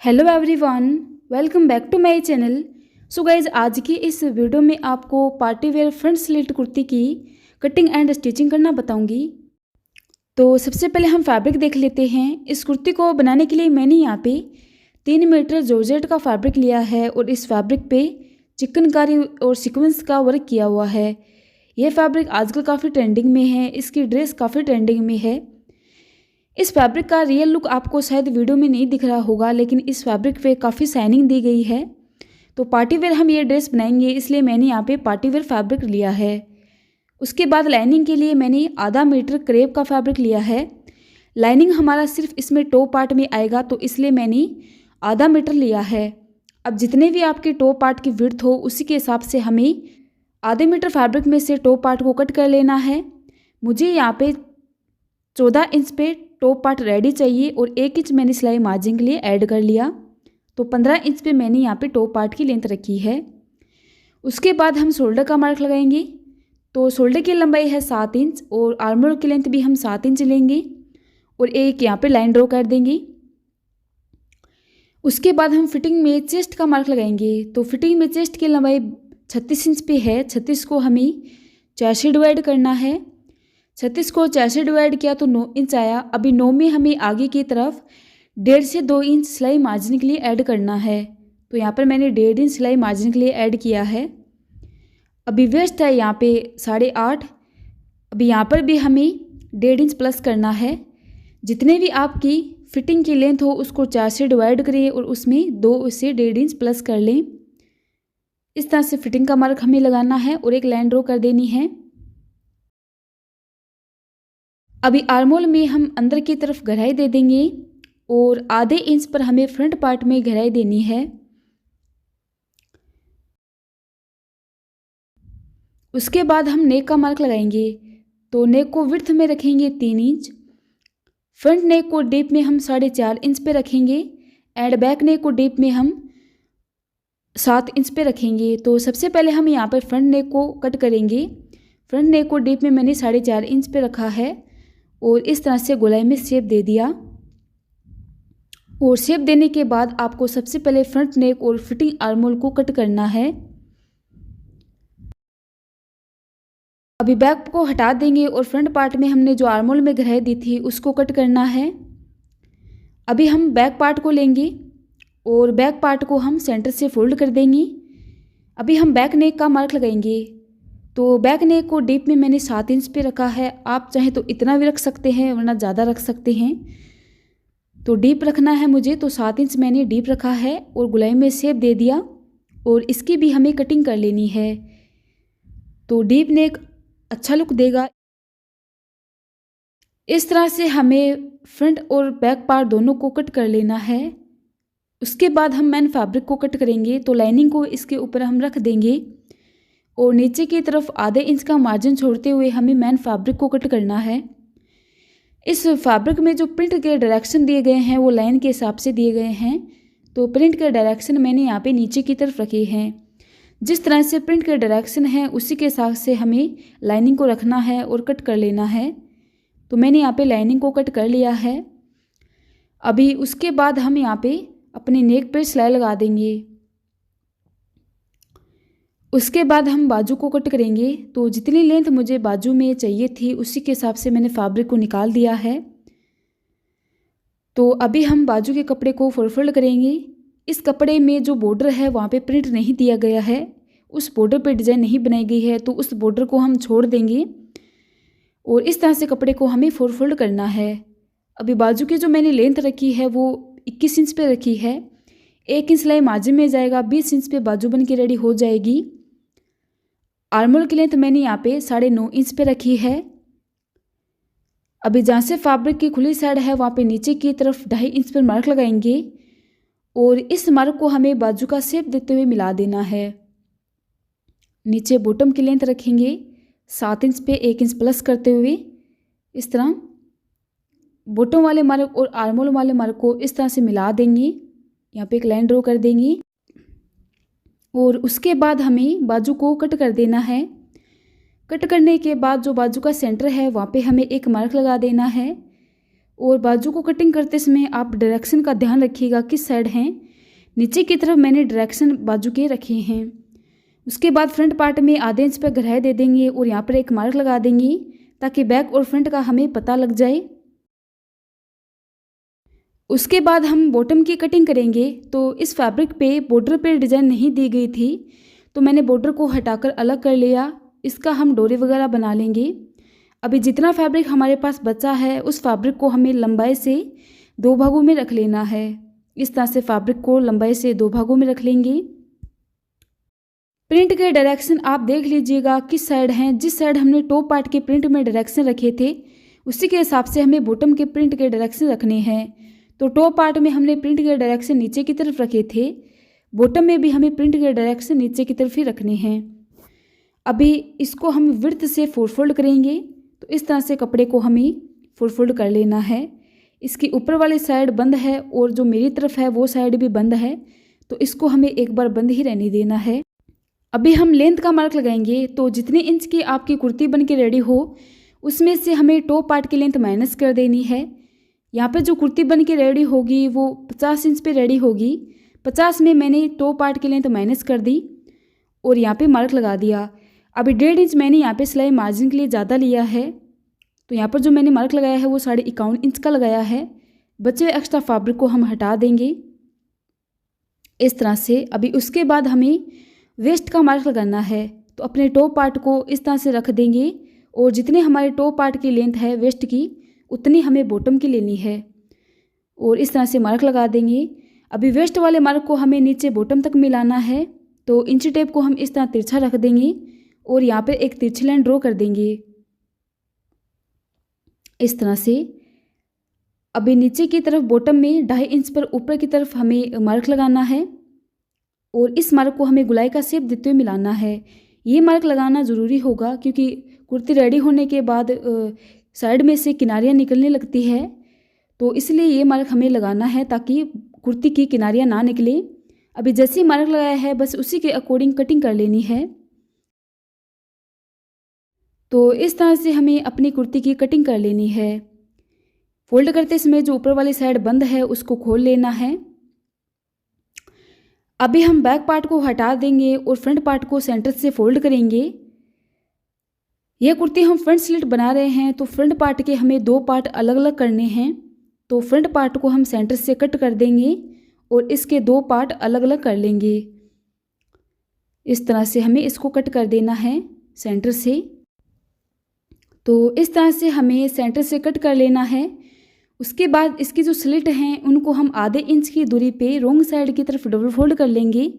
Hello everyone, welcome back to my channel. So guys, आज की इस वीडियो में आपको party wear front slit kurti की कटिंग एंड स्टिचिंग करना बताऊंगी। तो सबसे पहले हम फैब्रिक देख लेते हैं। इस कुर्ती को बनाने के लिए मैंने यहाँ पे 3 मीटर जॉर्जेट का फैब्रिक लिया है और इस फैब्रिक पे चिकनकारी और सीक्वेंस का वर्क किया हुआ है। यह फैब्रिक आजकल काफ़ी ट्रेंडिंग में है, इसकी ड्रेस काफ़ी ट्रेंडिंग में है। इस फैब्रिक का रियल लुक आपको शायद वीडियो में नहीं दिख रहा होगा, लेकिन इस फैब्रिक पे काफ़ी शाइनिंग दी गई है। तो पार्टी वेयर हम ये ड्रेस बनाएंगे, इसलिए मैंने यहाँ पे पार्टी वेयर फैब्रिक लिया है। उसके बाद लाइनिंग के लिए मैंने आधा मीटर क्रेप का फैब्रिक लिया है। लाइनिंग हमारा सिर्फ इसमें टॉप पार्ट में आएगा, तो इसलिए मैंने आधा मीटर लिया है। अब जितने भी आपके टॉप पार्ट की विड्थ हो उसी के हिसाब से हमें आधे मीटर फैब्रिक में से टॉप पार्ट को कट कर लेना है। मुझे यहाँ पे 14 इंच पे टॉप पार्ट रेडी चाहिए और 1 इंच मैंने सिलाई मार्जिन के लिए ऐड कर लिया। तो 15 इंच पे मैंने यहाँ पे टॉप पार्ट की लेंथ रखी है। उसके बाद हम शोल्डर का मार्क लगाएंगे। तो शोल्डर की लंबाई है 7 इंच और आर्म होल की लेंथ भी हम 7 इंच लेंगे और एक यहाँ पे लाइन ड्रॉ कर देंगे। उसके बाद हम फिटिंग में चेस्ट का मार्क लगाएंगे। तो फिटिंग में चेस्ट की लंबाई 36 इंच पे है। 36 को हमें 4 से डिवाइड करना है। 36 को 4 से डिवाइड किया तो 9 इंच आया। अभी 9 में हमें आगे की तरफ 1.5 से 2 इंच सिलाई मार्जिन के लिए ऐड करना है। तो यहाँ पर मैंने 1.5 इंच सिलाई मार्जिन के लिए ऐड किया है। अभी वेस्ट है यहाँ पे 8.5। अभी यहाँ पर भी हमें 1.5 इंच प्लस करना है। जितने भी आपकी फिटिंग की लेंथ हो उसको 4 से डिवाइड करें और उसमें 2 से 1.5 इंच प्लस कर लें। इस तरह से फिटिंग का मार्क हमें लगाना है और एक लाइन ड्रॉ कर देनी है। अभी आर्मोल में हम अंदर की तरफ गहराई दे देंगे और आधे इंच पर हमें फ्रंट पार्ट में गहराई देनी है। उसके बाद हम नेक का मार्क लगाएंगे। तो नेक को विड्थ में रखेंगे 3 इंच। फ्रंट नेक को डीप में हम 4.5 इंच पे रखेंगे एंड बैक नेक को डीप में हम 7 इंच पे रखेंगे। तो सबसे पहले हम यहाँ पर फ्रंट नेक को कट करेंगे। फ्रंट नेक को डीप में मैंने 4.5 इंच पे रखा है और इस तरह से गोलाई में शेप दे दिया। और शेप देने के बाद आपको सबसे पहले फ्रंट नेक और फिटिंग आर्मोल को कट करना है। अभी बैक को हटा देंगे और फ्रंट पार्ट में हमने जो आर्मोल में गहराई दी थी उसको कट करना है। अभी हम बैक पार्ट को लेंगे और बैक पार्ट को हम सेंटर से फोल्ड कर देंगे। अभी हम बैक नेक का मार्क लगाएंगे। तो बैक नेक को डीप में मैंने 7 इंच पे रखा है। आप चाहे तो इतना भी रख सकते हैं वरना ज़्यादा रख सकते हैं। तो डीप रखना है मुझे, तो 7 इंच मैंने डीप रखा है और गुलाई में शेप दे दिया और इसकी भी हमें कटिंग कर लेनी है। तो डीप नेक अच्छा लुक देगा। इस तरह से हमें फ्रंट और बैक पार्ट दोनों को कट कर लेना है। उसके बाद हम मेन फैब्रिक को कट करेंगे। तो लाइनिंग को इसके ऊपर हम रख देंगे और नीचे की तरफ आधे इंच का मार्जिन छोड़ते हुए हमें मेन फैब्रिक को कट करना है। इस फैब्रिक में जो प्रिंट के डायरेक्शन दिए गए हैं वो लाइन के हिसाब से दिए गए हैं। तो प्रिंट के डायरेक्शन मैंने यहाँ पे नीचे की तरफ रखे हैं। जिस तरह से प्रिंट के डायरेक्शन है उसी के हिसाब से हमें लाइनिंग को रखना है और कट कर लेना है। तो मैंने यहाँ पे लाइनिंग को कट कर लिया है। अभी उसके बाद हम यहाँ पे अपने नेक पे सिलाई लगा देंगे। उसके बाद हम बाजू को कट करेंगे। तो जितनी लेंथ मुझे बाजू में चाहिए थी उसी के हिसाब से मैंने फैब्रिक को निकाल दिया है। तो अभी हम बाजू के कपड़े को फोल्ड करेंगे। इस कपड़े में जो बॉर्डर है वहाँ पे प्रिंट नहीं दिया गया है, उस बॉर्डर पे डिज़ाइन नहीं बनाई गई है, तो उस बॉर्डर को हम छोड़ देंगे और इस तरह से कपड़े को हमें फोल्ड करना है। अभी बाजू की जो मैंने लेंथ रखी है वो 21 इंच पे रखी है। 1 इंच सिलाई मार्जिन में जाएगा, 20 इंच पे बाजू बन के रेडी हो जाएगी। आर्मोल की लेंथ मैंने यहाँ पे 9.5 इंच पे रखी है। अभी जहाँ से फैब्रिक की खुली साइड है वहाँ पे नीचे की तरफ 2.5 इंच पर मार्क लगाएंगे और इस मार्क को हमें बाजू का शेप देते हुए मिला देना है। नीचे बॉटम की लेंथ रखेंगे 7 इंच पे 1 इंच प्लस करते हुए इस तरह बॉटम वाले मार्क और आर्मोल वाले मार्क को इस तरह से मिला देंगे। यहाँ पे एक लाइन ड्रॉ कर देंगे और उसके बाद हमें बाजू को कट कर देना है। कट करने के बाद जो बाजू का सेंटर है वहाँ पे हमें एक मार्क लगा देना है और बाजू को कटिंग करते समय आप डायरेक्शन का ध्यान रखिएगा किस साइड हैं। नीचे की तरफ मैंने डायरेक्शन बाजू के रखे हैं। उसके बाद फ्रंट पार्ट में आधे इंच पर गहराई दे देंगे और यहाँ पर एक मार्क लगा देंगे ताकि बैक और फ्रंट का हमें पता लग जाए। उसके बाद हम बॉटम की कटिंग करेंगे। तो इस फैब्रिक पे बॉर्डर पे डिज़ाइन नहीं दी गई थी, तो मैंने बॉर्डर को हटाकर अलग कर लिया। इसका हम डोरी वगैरह बना लेंगे। अभी जितना फैब्रिक हमारे पास बचा है उस फैब्रिक को हमें लंबाई से 2 भागों में रख लेना है। इस तरह से फैब्रिक को लंबाई से 2 भागों में रख लेंगे। प्रिंट के डायरेक्शन आप देख लीजिएगा किस साइड हैं। जिस साइड हमने टॉप पार्ट के प्रिंट में डायरेक्शन रखे थे उसी के हिसाब से हमें बॉटम के प्रिंट के डायरेक्शन रखने हैं। तो टॉप पार्ट में हमने प्रिंट के डायरेक्शन नीचे की तरफ रखे थे, बॉटम में भी हमें प्रिंट के डायरेक्शन नीचे की तरफ ही रखने हैं। अभी इसको हम विड्थ से 4 फोल्ड करेंगे। तो इस तरह से कपड़े को हमें 4 फोल्ड कर लेना है। इसकी ऊपर वाली साइड बंद है और जो मेरी तरफ है वो साइड भी बंद है, तो इसको हमें एक बार बंद ही रहने देना है। अभी हम लेंथ का मार्क लगाएंगे। तो जितने इंच की आपकी कुर्ती बन के रेडी हो उसमें से हमें टॉप पार्ट की लेंथ माइनस कर देनी है। यहाँ पे जो कुर्ती बन के रेडी होगी वो 50 इंच पे रेडी होगी। 50 में मैंने टॉप पार्ट की लेंथ माइनस कर दी और यहाँ पे मार्क लगा दिया। अभी 1.5 इंच मैंने यहाँ पे सिलाई मार्जिन के लिए ज़्यादा लिया है, तो यहाँ पर जो मैंने मार्क लगाया है वो 51.5 इंच का लगाया है। बचे हुए एक्स्ट्रा फैब्रिक को हम हटा देंगे इस तरह से। अभी उसके बाद हमें वेस्ट का मार्क लगाना है। तो अपने टॉप पार्ट को इस तरह से रख देंगे और जितने हमारे टॉप पार्ट की लेंथ है वेस्ट की उतनी हमें बॉटम की लेनी है और इस तरह से मार्क लगा देंगे। अभी वेस्ट वाले मार्क को हमें नीचे बॉटम तक मिलाना है। तो इंची टेप को हम इस तरह तिरछा रख देंगे और यहाँ पे एक तिरछी लाइन ड्रॉ कर देंगे इस तरह से। अभी नीचे की तरफ बॉटम में 2.5 इंच पर ऊपर की तरफ हमें मार्क लगाना है और इस मार्क को हमें गुलाई का शेप देते हुए मिलाना है। ये मार्क लगाना ज़रूरी होगा क्योंकि कुर्ती रेडी होने के बाद साइड में से किनारियाँ निकलने लगती है, तो इसलिए ये मार्क हमें लगाना है ताकि कुर्ती की किनारियाँ ना निकले। अभी जैसे ही मार्क लगाया है बस उसी के अकॉर्डिंग कटिंग कर लेनी है। तो इस तरह से हमें अपनी कुर्ती की कटिंग कर लेनी है। फोल्ड करते समय जो ऊपर वाली साइड बंद है उसको खोल लेना है। अभी हम बैक पार्ट को हटा देंगे और फ्रंट पार्ट को सेंटर से फोल्ड करेंगे। यह कुर्ती हम फ्रंट स्लिट बना रहे हैं, तो फ्रंट पार्ट के हमें 2 पार्ट अलग अलग करने हैं। तो फ्रंट पार्ट को हम सेंटर से कट कर देंगे और इसके 2 पार्ट अलग अलग कर लेंगे। इस तरह से हमें इसको कट कर देना है सेंटर से। तो इस तरह से हमें सेंटर से कट कर लेना है। उसके बाद इसकी जो स्लिट हैं उनको हम आधे इंच की दूरी पे रोंग साइड की तरफ डबल फोल्ड कर लेंगे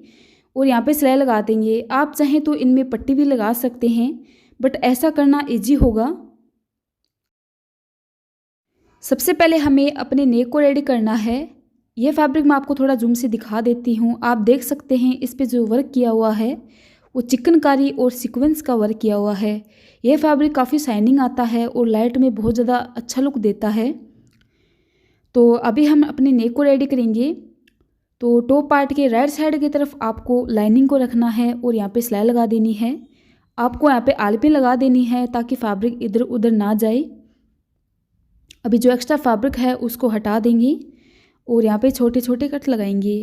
और यहाँ पे सिलाई लगा देंगे। आप चाहें तो इनमें पट्टी भी लगा सकते हैं, बट ऐसा करना इजी होगा। सबसे पहले हमें अपने नेक को रेडी करना है। यह फैब्रिक मैं आपको थोड़ा जूम से दिखा देती हूँ। आप देख सकते हैं इस पे जो वर्क किया हुआ है वो चिकनकारी और सीक्वेंस का वर्क किया हुआ है। यह फैब्रिक काफ़ी शाइनिंग आता है और लाइट में बहुत ज़्यादा अच्छा लुक देता है। तो अभी हम अपने नेक को रेडी करेंगे। तो टॉप पार्ट के राइट साइड की तरफ आपको लाइनिंग को रखना है और यहाँ पे सिलाई लगा देनी है। आपको यहाँ पे आलपी लगा देनी है ताकि फैब्रिक इधर उधर ना जाए। अभी जो एक्स्ट्रा फैब्रिक है उसको हटा देंगे और यहाँ पे छोटे छोटे कट लगाएंगे।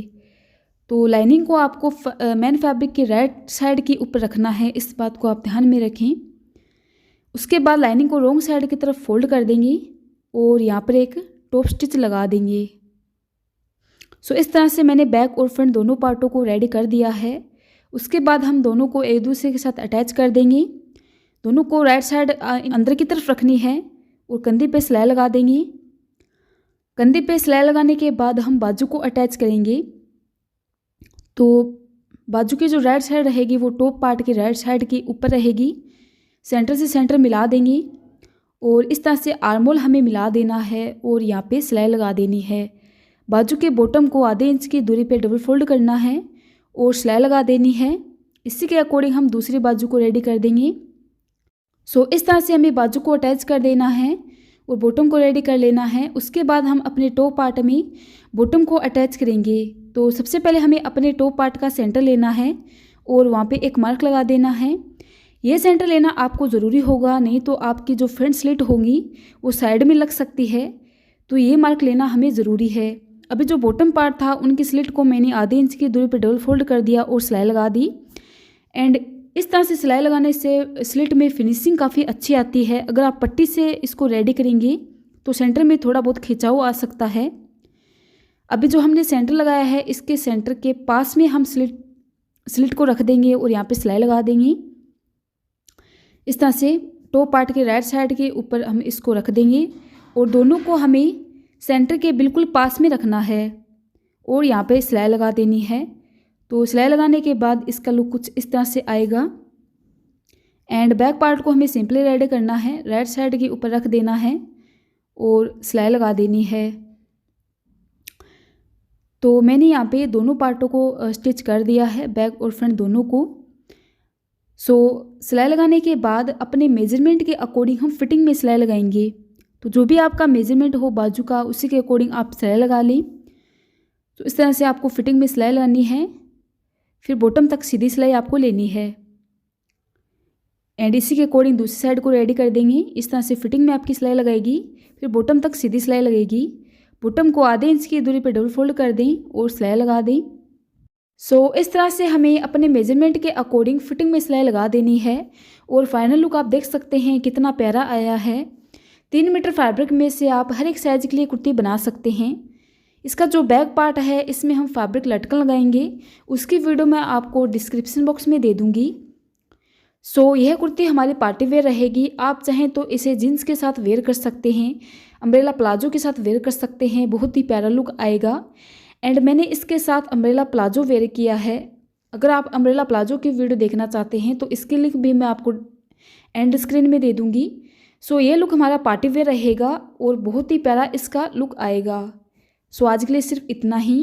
तो लाइनिंग को आपको मेन फैब्रिक के राइट साइड के ऊपर रखना है, इस बात को आप ध्यान में रखें। उसके बाद लाइनिंग को रॉन्ग साइड की तरफ फोल्ड कर देंगे और यहाँ पर एक टॉप स्टिच लगा देंगे। सो इस तरह से मैंने बैक और फ्रंट दोनों पार्टों को रेडी कर दिया है। उसके बाद हम दोनों को एक दूसरे के साथ अटैच कर देंगे। दोनों को राइट साइड अंदर की तरफ रखनी है और कंधे पे सिलाई लगा देंगे। कंधे पे सिलाई लगाने के बाद हम बाजू को अटैच करेंगे। तो बाजू की जो राइट साइड रहेगी वो टॉप पार्ट के राइट साइड के ऊपर रहेगी। सेंटर से सेंटर मिला देंगे और इस तरह से आर्मोल हमें मिला देना है और यहाँ पे सिलाई लगा देनी है। बाजू के बॉटम को आधे इंच की दूरी पे डबल फोल्ड करना है और सिलाई लगा देनी है। इसी के अकॉर्डिंग हम दूसरी बाजू को रेडी कर देंगे। सो इस तरह से हमें बाजू को अटैच कर देना है और बॉटम को रेडी कर लेना है। उसके बाद हम अपने टॉप पार्ट में बॉटम को अटैच करेंगे। तो सबसे पहले हमें अपने टॉप पार्ट का सेंटर लेना है और वहाँ पे एक मार्क लगा देना है। ये सेंटर लेना आपको ज़रूरी होगा, नहीं तो आपकी जो फ्रंट स्लिट होंगी वो साइड में लग सकती है। तो ये मार्क लेना हमें ज़रूरी है। अभी जो बॉटम पार्ट था उनकी स्लिट को मैंने आधे इंच की दूरी पर डबल फोल्ड कर दिया और सिलाई लगा दी। एंड इस तरह से सिलाई लगाने से स्लिट में फिनिशिंग काफ़ी अच्छी आती है। अगर आप पट्टी से इसको रेडी करेंगे तो सेंटर में थोड़ा बहुत खिंचाव आ सकता है। अभी जो हमने सेंटर लगाया है इसके सेंटर के पास में हम स्लिट को रख देंगे और यहाँ पे सिलाई लगा देंगे। इस तरह से टॉप पार्ट के राइट साइड के ऊपर हम इसको रख देंगे और दोनों को हमें सेंटर के बिल्कुल पास में रखना है और यहाँ पे सिलाई लगा देनी है। तो सिलाई लगाने के बाद इसका लुक कुछ इस तरह से आएगा। एंड बैक पार्ट को हमें सिंपली रेडी करना है, राइट साइड के ऊपर रख देना है और सिलाई लगा देनी है। तो मैंने यहाँ पे दोनों पार्टों को स्टिच कर दिया है, बैक और फ्रंट दोनों को। सिलाई लगाने के बाद अपने मेजरमेंट के अकॉर्डिंग हम फिटिंग में सिलाई लगाएंगे। तो जो भी आपका मेजरमेंट हो बाजू का उसी के अकॉर्डिंग आप सिलाई लगा लें। तो इस तरह से आपको फिटिंग में सिलाई लगानी है, फिर बॉटम तक सीधी सिलाई आपको लेनी है। एंड इसी के अकॉर्डिंग दूसरी साइड को रेडी कर देंगे। इस तरह से फिटिंग में आपकी सिलाई लगाएगी, फिर बॉटम तक सीधी सिलाई लगेगी। बॉटम को आधे इंच की दूरी पर डबल फोल्ड कर दें और सिलाई लगा दें। इस तरह से हमें अपने मेजरमेंट के अकॉर्डिंग फिटिंग में सिलाई लगा देनी है। और फाइनल लुक आप देख सकते हैं कितना प्यारा आया है। 3 मीटर फैब्रिक में से आप हर एक साइज के लिए कुर्ती बना सकते हैं। इसका जो बैक पार्ट है इसमें हम फैब्रिक लटकन लगाएंगे, उसकी वीडियो मैं आपको डिस्क्रिप्शन बॉक्स में दे दूँगी। यह कुर्ती हमारी पार्टी वेयर रहेगी। आप चाहें तो इसे जीन्स के साथ वेयर कर सकते हैं, अम्ब्रेला प्लाजो के साथ वेयर कर सकते हैं, बहुत ही प्यारा लुक आएगा। एंड मैंने इसके साथ अम्ब्रेला प्लाजो वेयर किया है। अगर आप अम्ब्रेला प्लाजो की वीडियो देखना चाहते हैं तो इसकी लिंक भी मैं आपको एंड स्क्रीन में दे दूँगी। ये लुक हमारा पार्टी वेयर रहेगा और बहुत ही प्यारा इसका लुक आएगा। आज के लिए सिर्फ इतना ही।